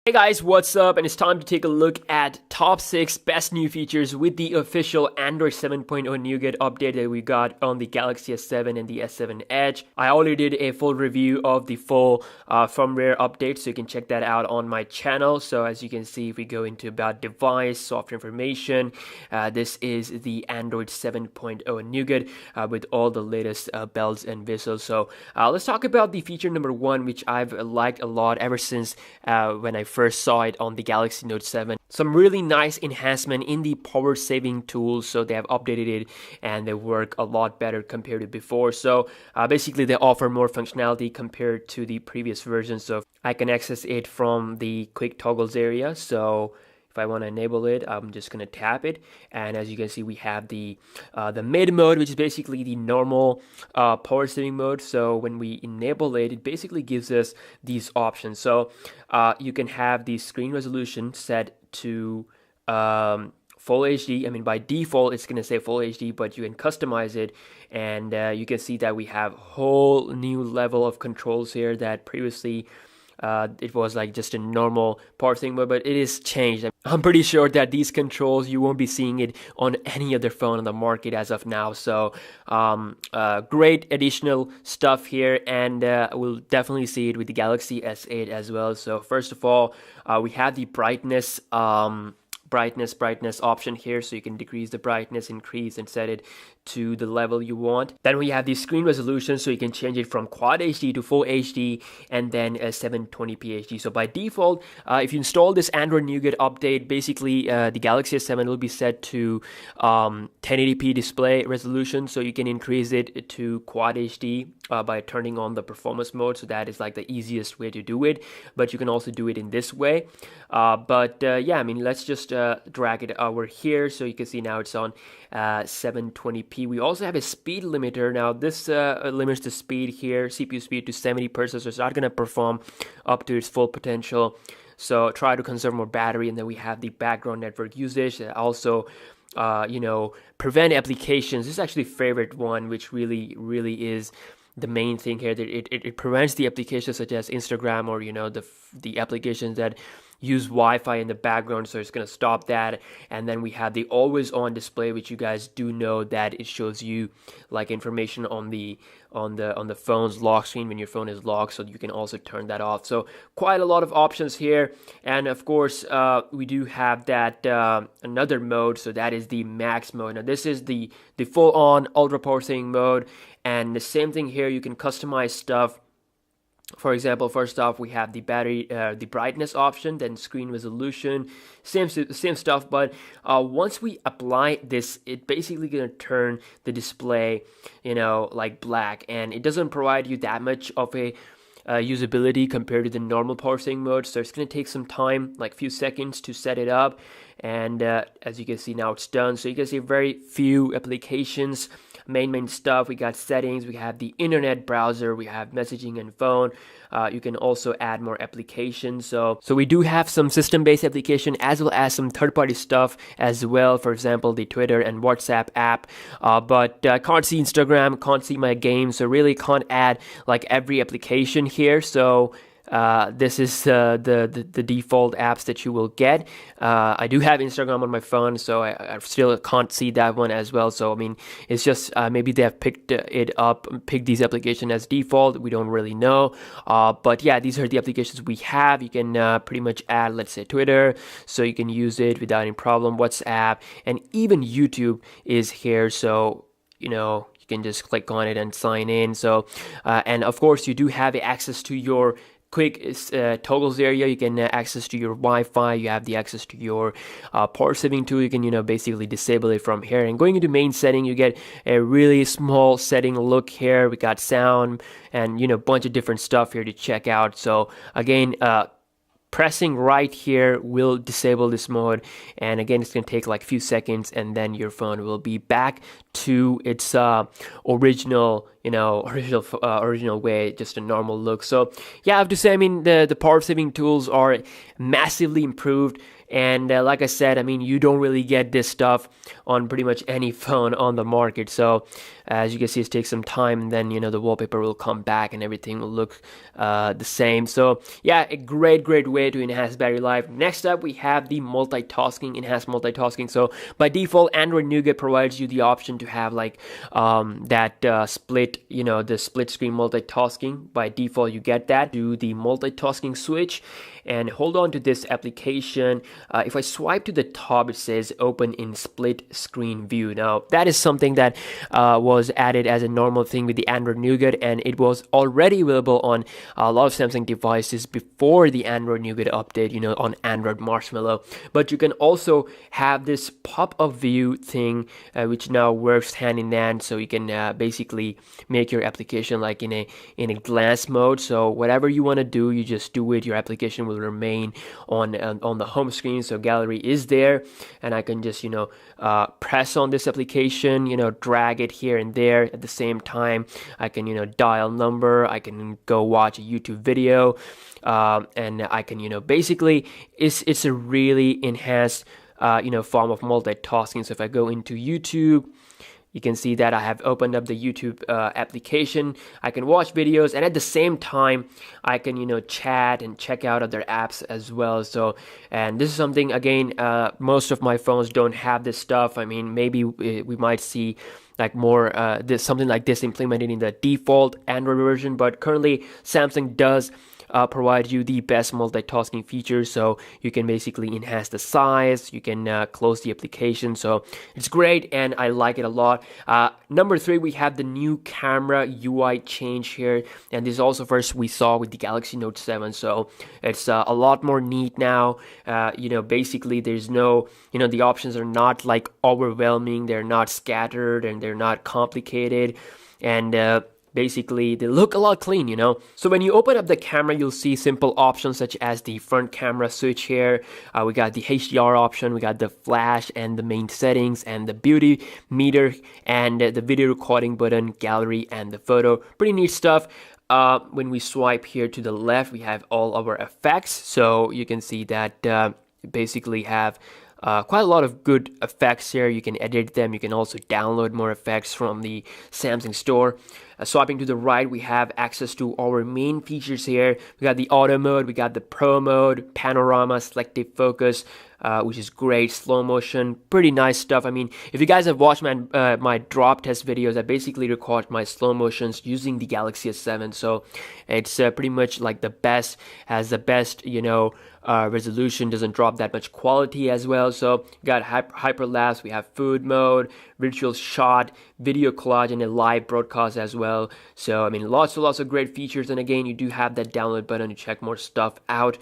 Hey guys, what's up? And it's time to take a look at top 6 best new features with the official Android 7.0 Nougat update that we got on the Galaxy S7 and the S7 Edge. I already did a full review of the full firmware update, so you can check that out on my channel. So as you can see, if we go into about device, software information, this is the Android 7.0 Nougat with all the latest bells and whistles. So let's talk about the feature number 1, which I've liked a lot ever since when I first saw it on the Galaxy Note 7. Some really nice enhancement in the power saving tools, so they have updated it and they work a lot better compared to before. So basically they offer more functionality compared to the previous version. So I can access it from the quick toggles area. So if I want to enable it, I'm just going to tap it, and as you can see, we have the mid mode, which is basically the normal power saving mode. So when we enable it, it basically gives us these options. So you can have the screen resolution set to full HD. I mean, by default, it's going to say full HD, but you can customize it, and you can see that we have a whole new level of controls here that previously it was like just a normal power saving mode, but it is changed. I'm pretty sure that these controls, you won't be seeing it on any other phone on the market as of now. So great additional stuff here, and we'll definitely see it with the Galaxy S8 as well. So first of all, we have the brightness option here, so you can decrease the brightness, increase, and set it to the level you want. Then we have the screen resolution, so you can change it from quad HD to full HD, and then 720p HD. So by default, if you install this Android Nougat update, basically the Galaxy S7 will be set to 1080p display resolution, so you can increase it to quad HD by turning on the performance mode. So that is like the easiest way to do it, but you can also do it in this way. Yeah, I mean, let's just drag it over here, so you can see now it's on 720p. We also have a speed limiter. Now this limits the speed here, CPU speed, to 70%, so it's not going to perform up to its full potential. So try to conserve more battery. And then we have the background network usage that also prevent applications. This is actually favorite one, which really is the main thing here, that it prevents the applications such as Instagram, or the applications that use Wi-Fi in the background, so it's going to stop that. And then we have the always on display, which you guys do know that it shows you like information on the phone's lock screen when your phone is locked, so you can also turn that off. So quite a lot of options here. And of course we do have that another mode, so that is the max mode. Now this is the full on ultra power saving mode, and the same thing here, you can customize stuff. For example, first off, we have the the brightness option, then screen resolution, same stuff. But once we apply this, it basically gonna turn the display, like black, and it doesn't provide you that much of a usability compared to the normal power saving mode. So it's gonna take some time, like a few seconds, to set it up. And as you can see, now it's done. So you can see very few applications. Main stuff. We got settings, we have the internet browser, we have messaging and phone. You can also add more applications. So we do have some system-based application as well as some third-party stuff as well. For example, the Twitter and WhatsApp app. But can't see Instagram, can't see my games, so really can't add like every application here. So this is the default apps that you will get. I do have Instagram on my phone, so I still can't see that one as well. So I mean, it's just maybe they have picked these applications as default. We don't really know. But yeah, these are the applications we have. You can pretty much add, let's say, Twitter, so you can use it without any problem. WhatsApp, and even YouTube is here. So you can just click on it and sign in. So and of course, you do have access to your quick toggles area. You can access to your Wi-Fi. You have the access to your power saving tool. You can basically disable it from here. And going into main setting, you get a really small setting look here. We got sound and a bunch of different stuff here to check out. So again, pressing right here will disable this mode, and again, it's going to take like a few seconds, and then your phone will be back to its original way, just a normal look. So yeah, I have to say, I mean, the power saving tools are massively improved, And like I said, I mean, you don't really get this stuff on pretty much any phone on the market. So as you can see, it takes some time, and then the wallpaper will come back and everything will look the same. So yeah, a great way to enhance battery life. Next up, we have the multitasking, enhanced multitasking. So by default, Android Nougat provides you the option to have like that split, the split screen multitasking. By default, you get that. Do the multitasking switch and hold on to this application. If I swipe to the top, it says open in split screen view. Now that is something that was added as a normal thing with the Android Nougat, and it was already available on a lot of Samsung devices before the Android Nougat update, on Android Marshmallow. But you can also have this pop-up view thing, which now works hand in hand. So you can basically make your application like in a glance mode. So whatever you want to do, you just do it. Your application will remain on the home screen. So gallery is there, and I can just press on this application, drag it here and there. At the same time, I can dial number, I can go watch a YouTube video, and I can basically it's a really enhanced form of multitasking. So if I go into YouTube, you can see that I have opened up the YouTube application. I can watch videos, and at the same time, I can chat and check out other apps as well. So, and this is something, again, most of my phones don't have this stuff. I mean, maybe we might see like more something like this implemented in the default Android version, but currently Samsung does provide you the best multitasking features. So you can basically enhance the size, you can close the application. So it's great, and I like it a lot. Number 3, we have the new camera UI change here, and this is also first we saw with the Galaxy Note 7. So it's a lot more neat now. Basically there's no, the options are not like overwhelming, they're not scattered, and they're not complicated, and basically they look a lot clean. So when you open up the camera, you'll see simple options such as the front camera switch here. We got the HDR option, we got the flash and the main settings, and the beauty meter, and the video recording button, gallery, and the photo. Pretty neat stuff. When we swipe here to the left, we have all our effects. So you can see that basically have quite a lot of good effects here. You can edit them. You can also download more effects from the Samsung store. Swiping to the right, we have access to our main features here. We got the auto mode, we got the pro mode, panorama, selective focus, which is great, slow motion, pretty nice stuff. I mean, if you guys have watched my drop test videos, I basically record my slow motions using the Galaxy S7. So it's pretty much like the best, has the best, resolution, doesn't drop that much quality as well. So we got hyperlapse, we have food mode, virtual shot, video collage, and a live broadcast as well. So I mean, lots of great features. And again, you do have that download button to check more stuff out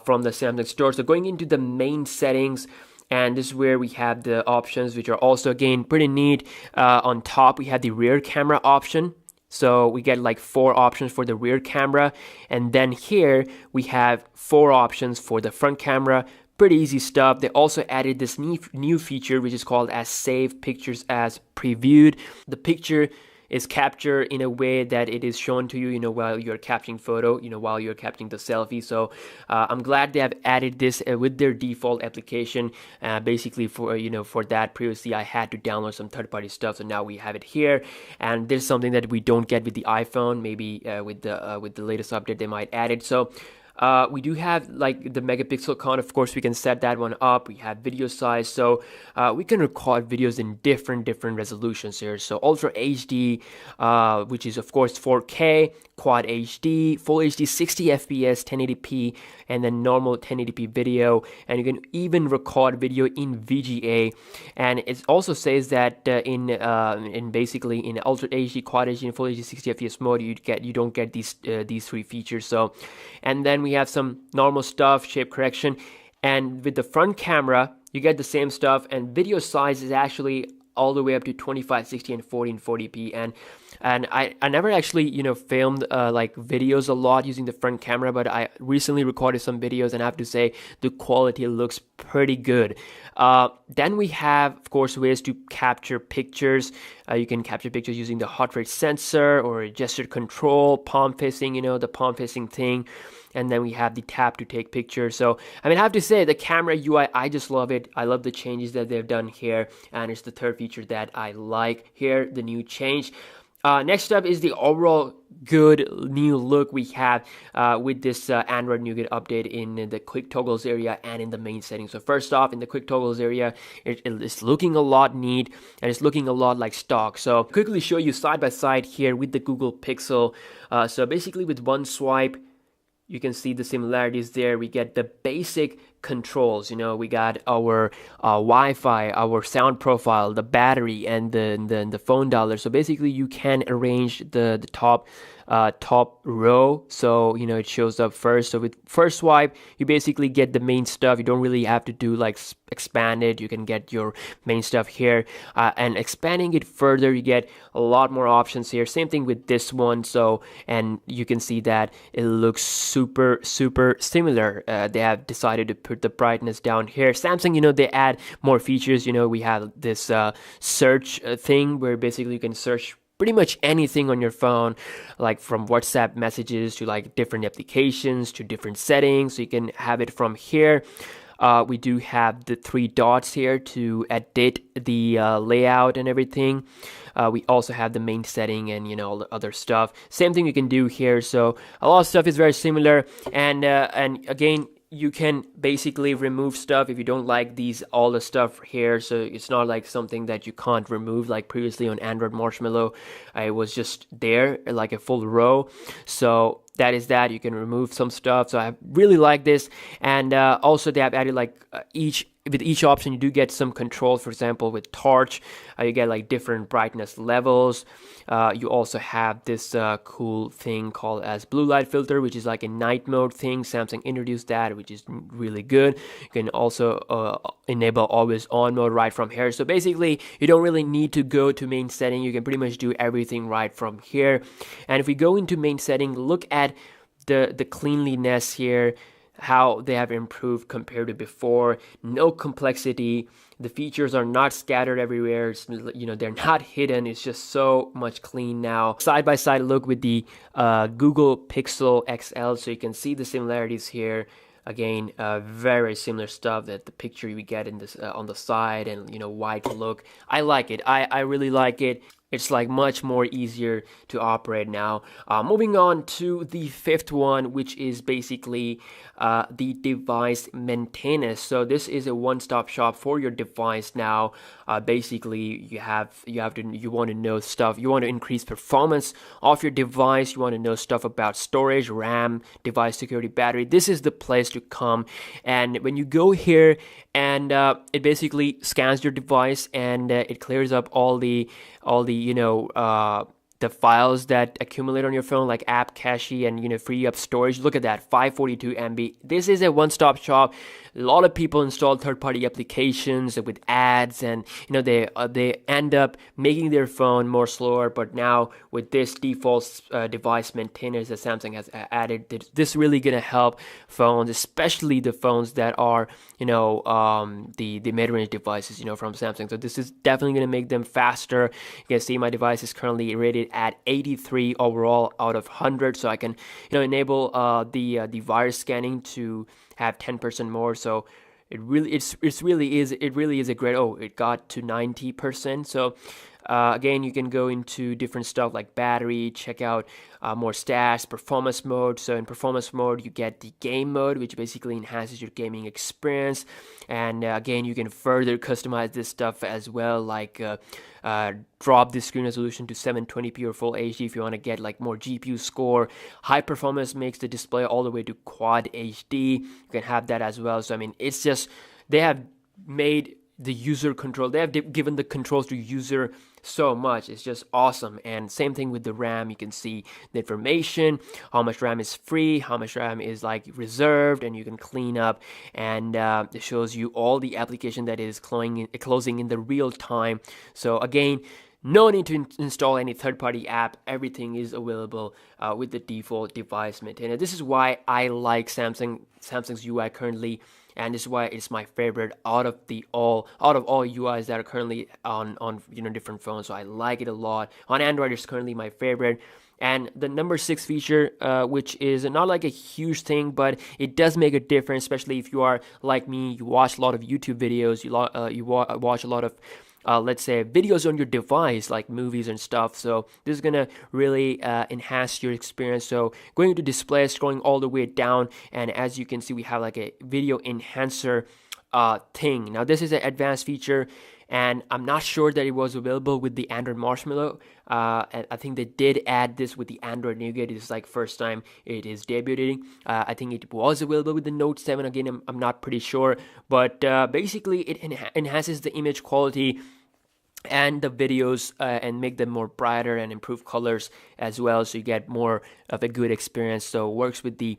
from the Samsung store. So going into the main settings, and this is where we have the options, which are also again pretty neat. On top, we have the rear camera option. So we get like 4 options for the rear camera, and then here we have 4 options for the front camera. Pretty easy stuff. They also added this new feature, which is called as Save Pictures as Previewed. The picture is captured in a way that it is shown to you, while you're capturing photo, while you're capturing the selfie. So I'm glad they have added this with their default application. Basically for that, previously I had to download some third-party stuff, so now we have it here. And this is something that we don't get with the iPhone. Maybe with the latest update they might add it. So we do have like the megapixel count. Of course, we can set that one up. We have video size, so we can record videos in different resolutions here. So Ultra HD, which is of course 4K, Quad HD, Full HD 60 FPS, 1080p, and then normal 1080p video. And you can even record video in VGA. And it also says that in basically in Ultra HD, Quad HD, and Full HD 60 FPS mode, you don't get these 3 features. So, and then we have some normal stuff, shape correction, and with the front camera, you get the same stuff. And video size is actually all the way up to 2560 and 1440p. And I never actually filmed like videos a lot using the front camera, but I recently recorded some videos, and I have to say the quality looks pretty good. Then we have, of course, ways to capture pictures. You can capture pictures using the heart rate sensor or gesture control, palm facing, the palm facing thing. and then we have the tap to take pictures. So I mean, I have to say the camera UI, I just love it. I love the changes that they've done here, and it's the third feature that I like here, the new change. Next up is the overall good new look we have with this Android Nougat update in the quick toggles area and in the main settings. So first off, in the quick toggles area, it's looking a lot neat and it's looking a lot like stock. So quickly show you side by side here with the Google Pixel. So basically with one swipe, you can see the similarities there. We get the basic controls. We got our Wi-Fi, our sound profile, the battery, and the phone dialer. So basically, you can arrange the top row, so it shows up first. So with first swipe, you basically get the main stuff. You don't really have to do like expand it. You can get your main stuff here, and expanding it further, you get a lot more options here. Same thing with this one. So, and you can see that it looks super similar. They have decided to put the brightness down here. Samsung, they add more features. We have this search thing where basically you can search pretty much anything on your phone, like from WhatsApp messages to like different applications to different settings. So you can have it from here. We do have the 3 dots here to edit the layout and everything. We also have the main setting and all the other stuff. Same thing you can do here. So a lot of stuff is very similar. And again, you can basically remove stuff if you don't like all the stuff here. So it's not like something that you can't remove like previously on Android Marshmallow. It was just there like a full row. So that is that. You can remove some stuff. So I really like this. And also they have added like with each option you do get some control. For example, with torch, you get like different brightness levels. You also have this cool thing called as blue light filter, which is like a night mode thing. Samsung introduced that, which is really good. You can also enable always on mode right from here. So basically, you don't really need to go to main setting. You can pretty much do everything right from here. And if we go into main setting, look at the cleanliness here, how they have improved compared to before. No complexity. The features are not scattered everywhere. They're not hidden. It's just so much clean now. Side by side look with the Google Pixel XL, so you can see the similarities here. Again, very similar stuff, that the picture we get in this on the side, and white look. I like it. I really like it. It's like much more easier to operate now. Moving on to the 5th one, which is basically the device maintenance. So this is a one-stop shop for your device now. Basically, you want to know stuff. You want to increase performance of your device. You want to know stuff about storage, RAM, device security, battery. This is the place to come. And when you go here, and it basically scans your device, and it clears up all the files that accumulate on your phone, like app cache, and free up storage. Look at that, 542 MB. This is a one-stop shop. A lot of people install third-party applications with ads, and they end up making their phone more slower. But now with this default device maintainers that Samsung has added, this really gonna help phones, especially the phones that are the mid-range devices from Samsung. So this is definitely gonna make them faster. You can see my device is currently rated at 83 overall out of 100. So I can enable the virus scanning to have 10% more. So it really is a great. It got to 90%. So again, you can go into different stuff like battery, check out more stats, performance mode. So in performance mode, you get the game mode, which basically enhances your gaming experience. And again, you can further customize this stuff as well, like drop the screen resolution to 720p or full HD if you want to get like more GPU score. High performance makes the display all the way to quad HD. You can have that as well. So I mean, it's just, they have made the user control, they have given the controls to user so much. It's just awesome. And same thing with the RAM. You can see the information, how much RAM is free, how much RAM is like reserved, and you can clean up, and it shows you all the application that is closing in the real time. So again, no need to install any third-party app. Everything is available with the default device maintainer. This is why I like Samsung's UI currently, and this is why it's my favorite out of all UIs that are currently on different phones. So I like it a lot. On Android, it's currently my favorite. And the number 6 feature, which is not like a huge thing, but it does make a difference, especially if you are like me, you watch a lot of YouTube videos, you watch a lot of let's say videos on your device like movies and stuff. So this is gonna really enhance your experience. So going to display, scrolling all the way down, and as you can see, we have like a video enhancer thing. Now this is an advanced feature, and I'm not sure that it was available with the Android Marshmallow. And I think they did add this with the Android Nougat. It's like first time it is debuting. I think it was available with the Note 7. Again, I'm not pretty sure, but basically it enhances the image quality and the videos and make them more brighter and improve colors as well, so you get more of a good experience. So it works with the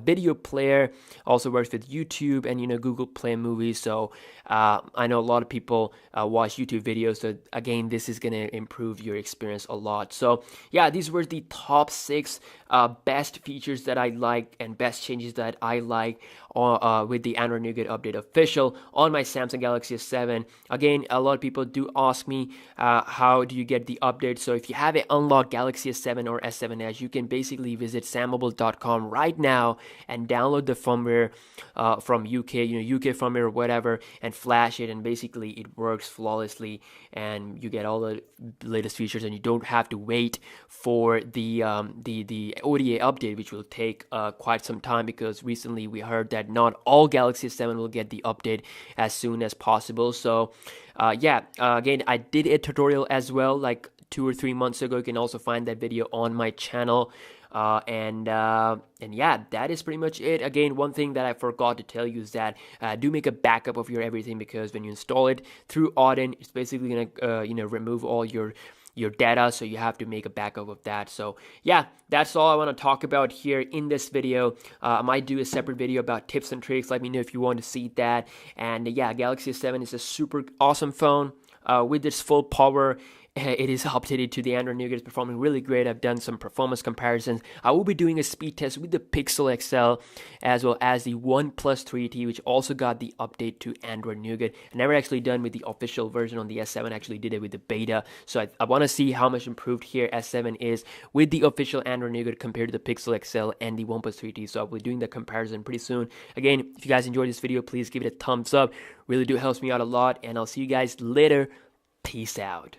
video player, also works with YouTube and Google Play Movies. So I know a lot of people watch YouTube videos, so again this is gonna improve your experience a lot. So yeah, these were the top 6 best features that I like and best changes that I like with the Android Nougat update official on my Samsung Galaxy S7. Again, a lot of people do ask me how do you get the update. So if you have an unlocked Galaxy S7 or S7 Edge, you can basically visit sammobile.com right now and download the firmware from UK firmware or whatever, and flash it, and basically it works flawlessly and you get all the latest features, and you don't have to wait for the OTA update, which will take quite some time, because recently we heard that not all Galaxy S7 will get the update as soon as possible. So again, I did a tutorial as well like 2 or 3 months ago. You can also find that video on my channel. And yeah, that is pretty much it. Again, one thing that I forgot to tell you is that do make a backup of your everything, because when you install it through Auden, it's basically gonna remove all your data, so you have to make a backup of that. So yeah, that's all I want to talk about here in this video. I might do a separate video about tips and tricks. Let me know if you want to see that. And yeah, Galaxy S7 is a super awesome phone with its full power. It is updated to the Android Nougat. It's performing really great. I've done some performance comparisons. I will be doing a speed test with the Pixel XL as well as the OnePlus 3T, which also got the update to Android Nougat. I never actually done with the official version on the S7. I actually did it with the beta. So I want to see how much improved here S7 is with the official Android Nougat compared to the Pixel XL and the OnePlus 3T. So I'll be doing the comparison pretty soon. Again, if you guys enjoyed this video, please give it a thumbs up. Really do helps me out a lot. And I'll see you guys later. Peace out.